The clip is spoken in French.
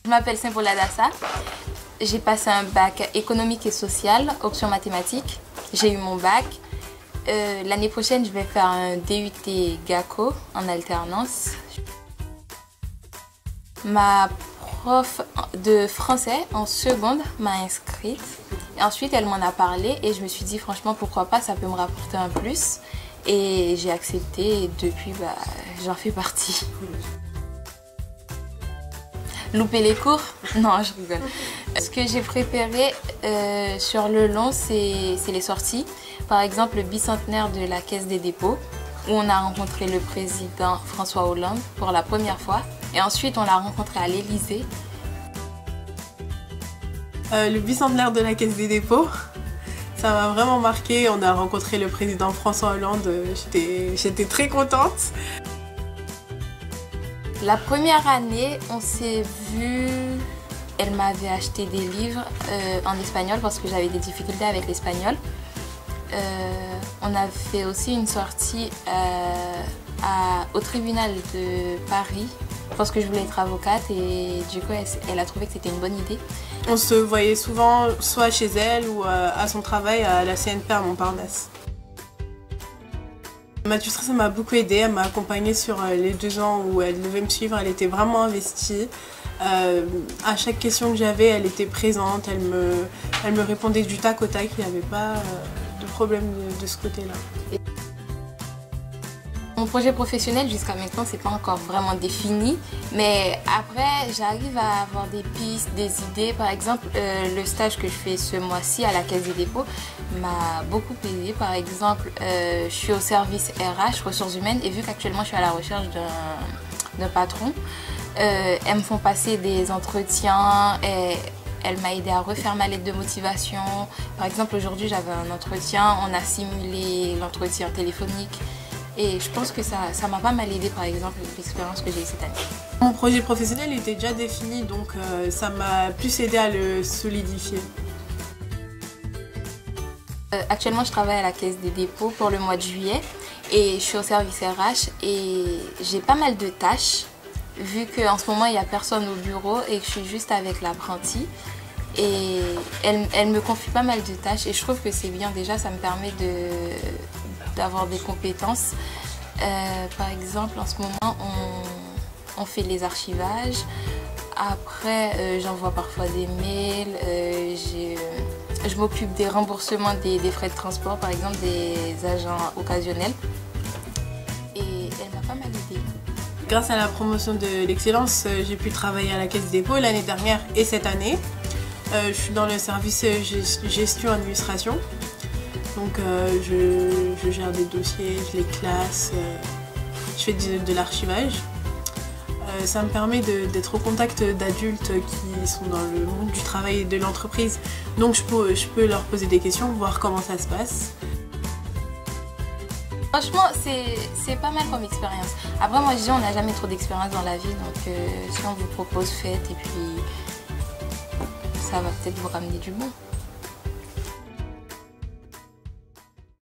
Je m'appelle Simbola Dassa. J'ai passé un bac économique et social, option mathématiques. J'ai eu mon bac. L'année prochaine, je vais faire un DUT GACO en alternance. Ma prof de français en seconde m'a inscrite. Et ensuite, elle m'en a parlé et je me suis dit franchement, pourquoi pas, ça peut me rapporter un plus. Et j'ai accepté et depuis, j'en fais partie. Louper les cours? Non, je rigole. Ce que j'ai préféré sur le long, c'est les sorties. Par exemple, le bicentenaire de la Caisse des dépôts, où on a rencontré le président François Hollande pour la première fois. Et ensuite, on l'a rencontré à l'Élysée. Le bicentenaire de la Caisse des dépôts, ça m'a vraiment marqué. On a rencontré le président François Hollande, j'étais très contente. La première année, on s'est vu, elle m'avait acheté des livres en espagnol parce que j'avais des difficultés avec l'espagnol. On a fait aussi une sortie au tribunal de Paris parce que je voulais être avocate et du coup elle a trouvé que c'était une bonne idée. On se voyait souvent soit chez elle ou à son travail à la CNP à Montparnasse. Ma tutrice m'a beaucoup aidée, elle m'a accompagnée sur les 2 ans où elle devait me suivre, elle était vraiment investie. À chaque question que j'avais, elle était présente, elle me répondait du tac au tac, il n'y avait pas de problème de ce côté-là. Mon projet professionnel jusqu'à maintenant c'est pas encore vraiment défini, mais après j'arrive à avoir des pistes, des idées. Par exemple, le stage que je fais ce mois-ci à la Caisse des dépôts m'a beaucoup aidé. Par exemple, je suis au service RH, ressources humaines, et vu qu'actuellement je suis à la recherche d'un patron, elles me font passer des entretiens et elle m'a aidé à refaire ma lettre de motivation. Par exemple, aujourd'hui j'avais un entretien, on a simulé l'entretien téléphonique. Et je pense que ça m'a pas mal aidé, par exemple, l'expérience que j'ai eue cette année. Mon projet professionnel était déjà défini, donc ça m'a plus aidé à le solidifier. Actuellement, je travaille à la Caisse des dépôts pour le mois de juillet et je suis au service RH et j'ai pas mal de tâches vu qu'en ce moment, il n'y a personne au bureau et que je suis juste avec l'apprenti. Et elle me confie pas mal de tâches et je trouve que c'est bien. Déjà, ça me permet d'avoir des compétences. Par exemple, en ce moment, on fait les archivages. Après, j'envoie parfois des mails. Je m'occupe des remboursements des frais de transport, par exemple, des agents occasionnels. Et elle m'a pas mal aidée. Grâce à la promotion de l'excellence, j'ai pu travailler à la Caisse des dépôts l'année dernière et cette année. Je suis dans le service gestion-administration. Donc je gère des dossiers, je les classe, je fais de l'archivage. Ça me permet d'être au contact d'adultes qui sont dans le monde du travail et de l'entreprise. Donc je peux leur poser des questions, voir comment ça se passe. Franchement, c'est pas mal comme expérience. Après, moi je dis on n'a jamais trop d'expérience dans la vie, donc si on vous propose, faites et puis ça va peut-être vous ramener du bon.